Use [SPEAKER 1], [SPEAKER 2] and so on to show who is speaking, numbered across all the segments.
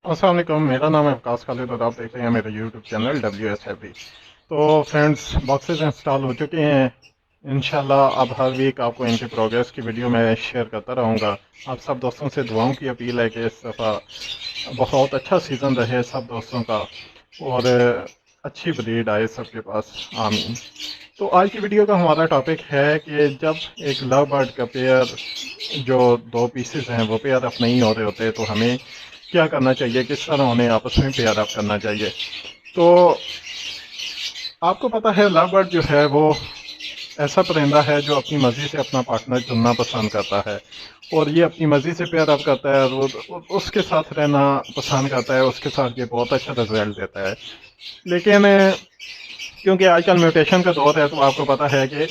[SPEAKER 1] अस्सलाम वालेकुम। मेरा नाम है वकास खालिद और आप देख रहे हैं मेरा यूट्यूब चैनल WS हैवी। तो फ्रेंड्स, बॉक्सेस इंस्टॉल हो चुके हैं। इंशाल्लाह अब हर वीक आपको इनके प्रोग्रेस की वीडियो मैं शेयर करता रहूँगा। आप सब दोस्तों से दुआओं की अपील है कि इस दफ़ा बहुत अच्छा सीज़न रहे सब दोस्तों का और अच्छी ब्रीड आए सबके पास। आमीन। तो आज की वीडियो का हमारा टॉपिक है कि जब एक लव बर्ड का पेयर जो दो पीसेस हैं वो पेयर अप नहीं हो रहे होते तो हमें क्या करना चाहिए, किस तरह उन्हें आपस में पेयर अप करना चाहिए। तो आपको पता है लव बर्ड जो है वो ऐसा परिंदा है जो अपनी मर्जी से अपना पार्टनर चुनना पसंद करता है और ये अपनी मर्जी से पेयर अप करता है और उसके साथ रहना पसंद करता है। उसके साथ ये बहुत अच्छा रिजल्ट देता है। लेकिन क्योंकि आजकल म्यूटेशन का दौर है तो आपको पता है कि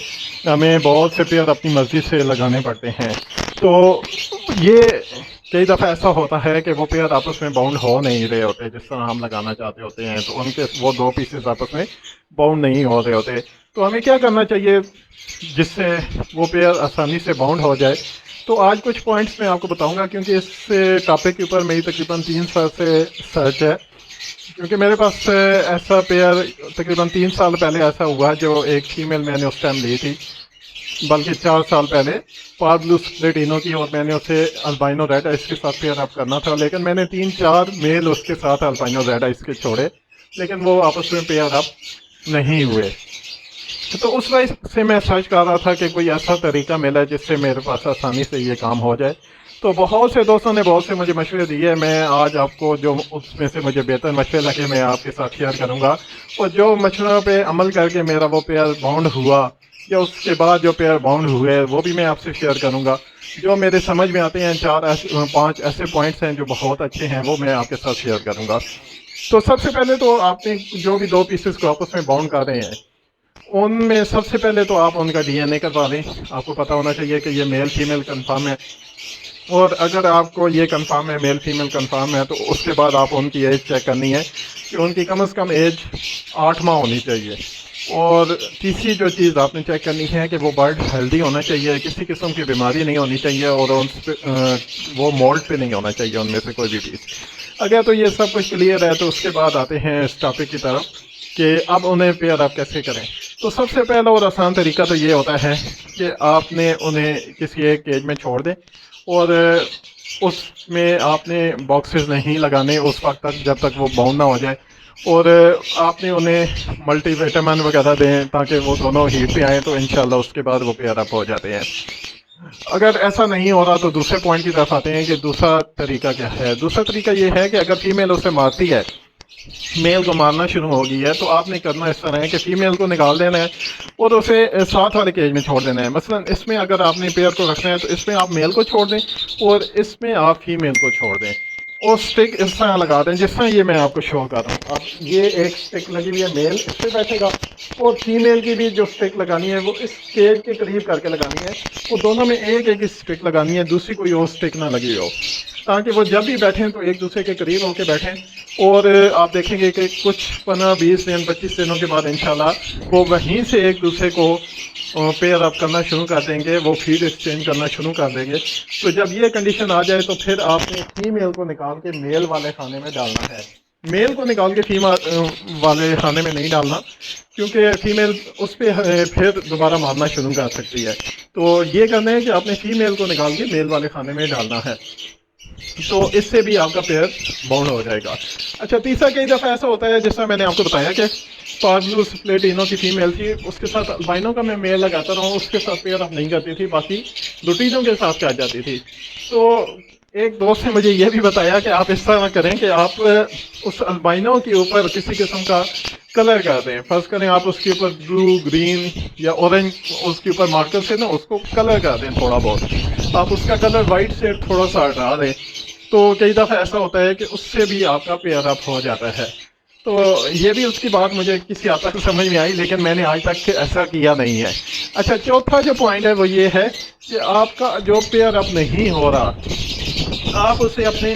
[SPEAKER 1] हमें बहुत से पेयर अपनी मर्जी से लगाने पड़ते हैं। तो ये कई दफ़ा ऐसा होता है कि वो पेयर आपस में बाउंड हो नहीं रहे होते जिस तरह हम लगाना चाहते होते हैं, तो उनके वो दो पीसेस आपस में बाउंड नहीं हो रहे होते। तो हमें क्या करना चाहिए जिससे वो पेयर आसानी से बाउंड हो जाए। तो आज कुछ पॉइंट्स मैं आपको बताऊंगा क्योंकि इस टॉपिक के ऊपर मेरी तकरीबन 3 साल से सर्च है। क्योंकि मेरे पास ऐसा पेयर तकरीबन 3 साल पहले ऐसा हुआ जो एक फीमेल मैंने उस टाइम ली थी, बल्कि 4 साल पहले पार्ब्लू स्प्लिटिनो की, और मैंने उसे अल्बाइनो रेड आइस के साथ पेयर अप करना था। लेकिन मैंने 3-4 मेल उसके साथ अल्बाइनो रेड आइस के छोड़े लेकिन वो आपस में पेयर अप नहीं हुए। तो उस वजह से मैं सर्च कर रहा था कि कोई ऐसा तरीका मिला जिससे मेरे पास आसानी से ये काम हो जाए। तो बहुत से दोस्तों ने बहुत से मुझे मशवरे दिए। मैं आज आपको जो उसमें से मुझे बेहतर मशवरे लगे मैं आपके साथ शेयर करूंगा, और जो मशवरों पे अमल करके मेरा वो पेयर बाउंड हुआ या उसके बाद जो पेयर बाउंड हुए वो भी मैं आपसे शेयर करूंगा। जो मेरे समझ में आते हैं 4-5 ऐसे पॉइंट्स हैं जो बहुत अच्छे हैं, वो मैं आपके साथ शेयर करूंगा। तो सबसे पहले तो आपने जो भी दो पीसेस को आपस में बाउंड कर रहे हैं उनमें सबसे पहले तो आप उनका DNA करवा लें। आपको पता होना चाहिए कि ये मेल फीमेल कंफर्म है, और अगर आपको ये कंफर्म है मेल फीमेल कंफर्म है तो उसके बाद आप उनकी एज चेक करनी है कि उनकी कम से कम एज 8 माह होनी चाहिए। और तीसरी जो चीज़ आपने चेक करनी है कि वो बर्ड हेल्दी होना चाहिए, किसी किस्म की बीमारी नहीं होनी चाहिए, और उन वो मोल्ड पे नहीं होना चाहिए उनमें से कोई भी पीस। अगर तो ये सब कुछ क्लियर है तो उसके बाद आते हैं इस टॉपिक की तरफ कि अब उन्हें पेयर आप कैसे करें। तो सबसे पहला और आसान तरीका तो ये होता है कि आपने उन्हें किसी एक केज में छोड़ दें और उसमें आपने बॉक्सेस नहीं लगाने उस वक्त तक जब तक वो बाउंड ना हो जाए, और आपने उन्हें मल्टीविटामिन वगैरह दें ताकि वो दोनों हीट पे आए, तो इंशाल्लाह उसके बाद वो पेयर अप हो जाते हैं। अगर ऐसा नहीं हो रहा तो दूसरे पॉइंट की तरफ आते हैं कि दूसरा तरीका क्या है। दूसरा तरीका ये है कि अगर फीमेल उसे मारती है, मेल को मारना शुरू हो गई है, तो आपने करना इस तरह है कि फीमेल को निकाल देना है और उसे साथ वाले केज में छोड़ देना है। मसलन इसमें अगर आपने पेयर को रखना है तो इसमें आप मेल को छोड़ दें और इसमें आप फीमेल को छोड़ दें, और स्टिक इस तरह लगा दें जिस तरह ये मैं आपको शो कर रहा हूँ। अब ये एक स्टिक लगी हुई है, मेल इस पर बैठेगा, और फीमेल की भी जो स्टिक लगानी है वो इस केज के करीब करके लगानी है। वो दोनों में एक एक स्टिक लगानी है, दूसरी कोई और स्टिक ना लगी हो, ताकि वो जब भी बैठें तो एक दूसरे के करीब होकर बैठें। और आप देखेंगे कि कुछ 15-20 दिन 25 दिनों के बाद इंशाल्लाह वो वहीं से एक दूसरे को पेयर अप करना शुरू कर देंगे, वो फीड एक्सचेंज करना शुरू कर देंगे। तो जब ये कंडीशन आ जाए तो फिर आपने फीमेल को निकाल के मेल वाले खाने में डालना है। मेल को निकाल के फीमेल वाले खाने में नहीं डालना, क्योंकि फीमेल उस पर फिर दोबारा मारना शुरू कर सकती है। तो ये करना है कि आपने फीमेल को निकाल के मेल वाले खाने में डालना है, तो इससे भी आपका पेयर बाउंड हो जाएगा। अच्छा, तीसरा कई दफ़ा ऐसा होता है जैसा मैंने आपको बताया कि पार्ब्लू स्प्लिटिनो की फीमेल थी, उसके साथ अल्बाइनो का मैं मेल लगाता रहा हूँ, उसके साथ पेयर अप नहीं करती थी, बाकी लुटीनों के साथ क्या जाती थी। तो एक दोस्त ने मुझे ये भी बताया कि आप इस तरह करें कि आप उस अल्बाइनो के ऊपर किसी किस्म का कलर कर दें। फर्ज करें आप उसके ऊपर ब्लू, ग्रीन या ऑरेंज उसके ऊपर मार्कर से ना उसको कलर कर दें थोड़ा बहुत। आप उसका कलर वाइट से थोड़ा सा हटा दें, तो कई दफ़ा ऐसा होता है कि उससे भी आपका पेयर अप हो जाता है। तो ये भी उसकी बात मुझे किसी हद तक समझ में आई, लेकिन मैंने आज तक ऐसा किया नहीं है। अच्छा, चौथा जो पॉइंट है वो ये है कि आपका जो पेयर अप नहीं हो रहा आप उसे अपने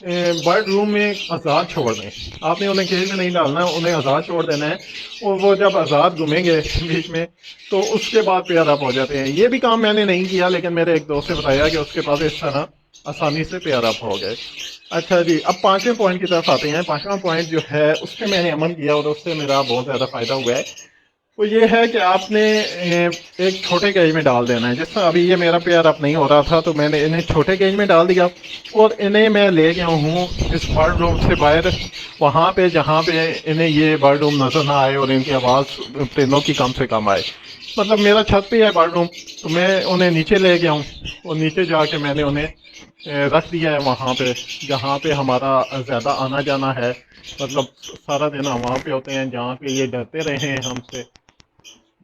[SPEAKER 1] बर्ड रूम में आज़ाद छोड़ दें। आपने उन्हें केज में नहीं डालना, उन्हें आज़ाद छोड़ देना है, और वो जब आज़ाद घूमेंगे बीच में तो उसके बाद पेयर अप हो जाते हैं। ये भी काम मैंने नहीं किया, लेकिन मेरे एक दोस्त ने बताया कि उसके पास इस तरह آسانی سے پیئر اپ ہو گئے۔ اچھا جی، اب پانچویں پوائنٹ کی طرف آتے ہیں۔ پانچواں پوائنٹ جو ہے اس پہ میں نے عمل کیا اور اس سے میرا بہت زیادہ فائدہ ہوا ہے۔ وہ یہ ہے کہ آپ نے ایک چھوٹے گیج میں ڈال دینا ہے۔ جس طرح ابھی یہ میرا پیئر اپ نہیں ہو رہا تھا تو میں نے انہیں چھوٹے گیج میں ڈال دیا، اور انہیں میں لے گیا ہوں اس برڈ روم سے باہر، وہاں پہ جہاں پہ انہیں یہ برڈ روم نظر نہ آئے اور ان کی آواز پرندوں کی کم سے کم آئے۔ مطلب میرا چھت پہ ہے برڈ روم، تو میں انہیں نیچے لے گیا ہوں، اور نیچے جا کے میں نے انہیں رکھ دیا ہے وہاں پہ جہاں پہ ہمارا زیادہ آنا جانا ہے۔ مطلب سارا دن ہم وہاں پہ ہوتے ہیں جہاں پہ یہ ڈرتے رہے ہیں ہم سے،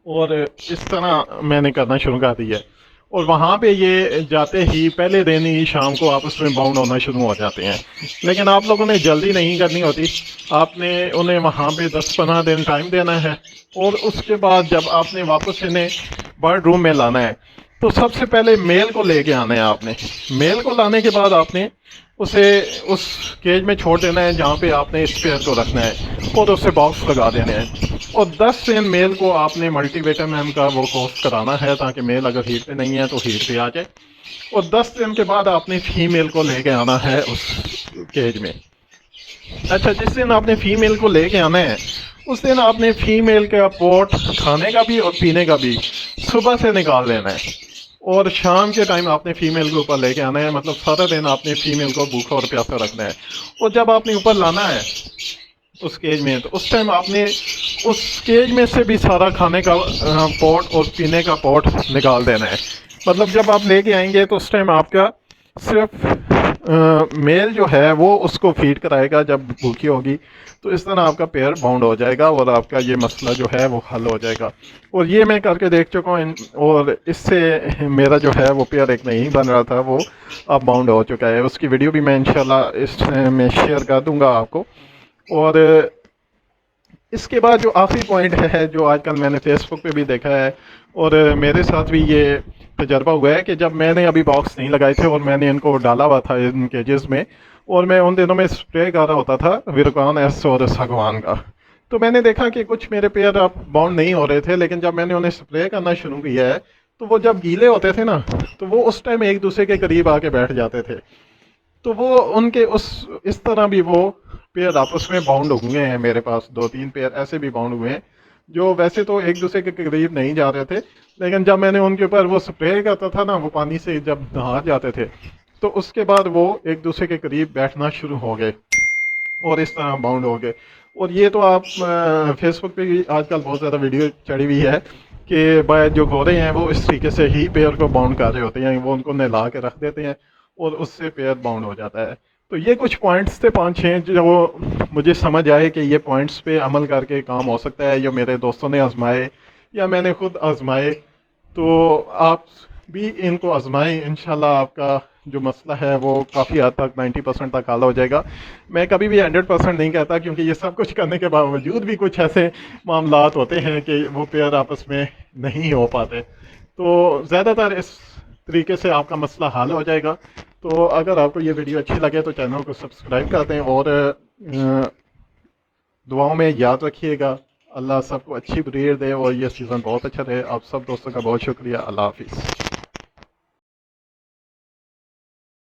[SPEAKER 1] اور اس طرح میں نے کرنا شروع کر دیا ہے۔ اور وہاں پہ یہ جاتے ہی پہلے دن ہی شام کو آپس میں باؤنڈ ہونا شروع ہو جاتے ہیں۔ لیکن آپ لوگوں نے جلدی نہیں کرنی ہوتی، آپ نے انہیں وہاں پہ 10-15 دن ٹائم دینا ہے، اور اس کے بعد جب آپ نے واپس انہیں برڈ روم میں لانا ہے تو سب سے پہلے میل کو لے کے آنا ہے۔ آپ نے میل کو لانے کے بعد آپ نے اسے اس کیج میں چھوڑ دینا ہے جہاں پہ آپ نے اس پیئر کو رکھنا ہے، اور اسے باکس لگا دینے ہیں۔ اور 10 دن میل کو آپ نے ملٹی وٹامن کا وہ کورس کرانا ہے تاکہ میل اگر ہیٹ پہ نہیں ہے تو ہیٹ پہ آ جائے۔ اور 10 دن کے بعد آپ نے فیمیل کو لے کے آنا ہے اس کیج میں۔ اچھا، جس دن آپ نے فیمیل کو لے کے آنا ہے اس دن آپ نے فیمیل کا پوٹ کھانے کا بھی اور پینے کا بھی صبح سے نکال لینا ہے، اور شام کے ٹائم آپ نے فیمیل کو اوپر لے کے آنا ہے۔ مطلب سارا دن آپ نے فیمیل کو بھوکا اور پیاسا رکھنا ہے، اور جب آپ نے اوپر لانا ہے اس کیج میں تو اس ٹائم آپ نے اس کیج میں سے بھی سارا کھانے کا پوٹ اور پینے کا پوٹ نکال دینا ہے۔ مطلب جب آپ لے کے آئیں گے تو اس ٹائم آپ کا صرف میل جو ہے وہ اس کو فیڈ کرائے گا جب بھوکی ہوگی، تو اس طرح آپ کا پیئر باؤنڈ ہو جائے گا اور آپ کا یہ مسئلہ جو ہے وہ حل ہو جائے گا۔ اور یہ میں کر کے دیکھ چکا ہوں، اور اس سے میرا جو ہے وہ پیئر ایک نہیں بن رہا تھا، وہ اب باؤنڈ ہو چکا ہے۔ اس کی ویڈیو بھی میں انشاءاللہ اس میں شیئر کر دوں گا آپ کو۔ اور اس کے بعد جو آخری پوائنٹ ہے جو آج کل میں نے فیس بک پہ بھی دیکھا ہے اور میرے ساتھ بھی یہ تجربہ ہوا ہے، کہ جب میں نے ابھی باکس نہیں لگائے تھے اور میں نے ان کو ڈالا ہوا تھا ان کیجز میں، اور میں ان دنوں میں اسپرے کر رہا ہوتا تھا ویرکان ایس اور ساگوان کا، تو میں نے دیکھا کہ کچھ میرے پیئر اب باؤنڈ نہیں ہو رہے تھے۔ لیکن جب میں نے انہیں اسپرے کرنا شروع کیا ہے تو وہ جب گیلے ہوتے تھے نا تو وہ اس ٹائم ایک دوسرے کے قریب آ کے بیٹھ جاتے تھے، تو وہ ان کے اس طرح بھی وہ پیئر آپس میں باؤنڈ ہوئے ہیں۔ میرے پاس 2-3 پیئر ایسے بھی باؤنڈ ہوئے ہیں جو ویسے تو ایک دوسرے کے قریب نہیں جا رہے تھے، لیکن جب میں نے ان کے اوپر وہ سپرے کرتا تھا نا، وہ پانی سے جب نہا جاتے تھے تو اس کے بعد وہ ایک دوسرے کے قریب بیٹھنا شروع ہو گئے اور اس طرح باؤنڈ ہو گئے۔ اور یہ تو آپ فیس بک پہ بھی آج کل بہت زیادہ ویڈیو چڑھی ہوئی ہے کہ جو گورے ہیں وہ اس طریقے سے ہی پیئر کو باؤنڈ کر رہے ہوتے ہیں، وہ ان کو نہلا کے رکھ دیتے ہیں اور اس سے پیئر باؤنڈ ہو جاتا ہے۔ تو یہ کچھ پوائنٹس تھے 5-6 جو مجھے سمجھ آئے کہ یہ پوائنٹس پہ عمل کر کے کام ہو سکتا ہے، جو میرے دوستوں نے آزمائے یا میں نے خود آزمائے۔ تو آپ بھی ان کو آزمائیں، انشاءاللہ آپ کا جو مسئلہ ہے وہ کافی حد تک 90% تک حل ہو جائے گا۔ میں کبھی بھی 100% نہیں کہتا، کیونکہ یہ سب کچھ کرنے کے باوجود بھی کچھ ایسے معاملات ہوتے ہیں کہ وہ پیئر آپس میں نہیں ہو پاتے۔ تو زیادہ تر اس طریقے سے آپ کا مسئلہ حل ہو جائے گا۔ تو اگر آپ کو یہ ویڈیو اچھی لگے تو چینل کو سبسکرائب کر دیں، اور دعاؤں میں یاد رکھیے گا۔ اللہ سب کو اچھی بریئر دے اور یہ سیزن بہت اچھا رہے۔ آپ سب دوستوں کا بہت شکریہ۔ اللہ حافظ۔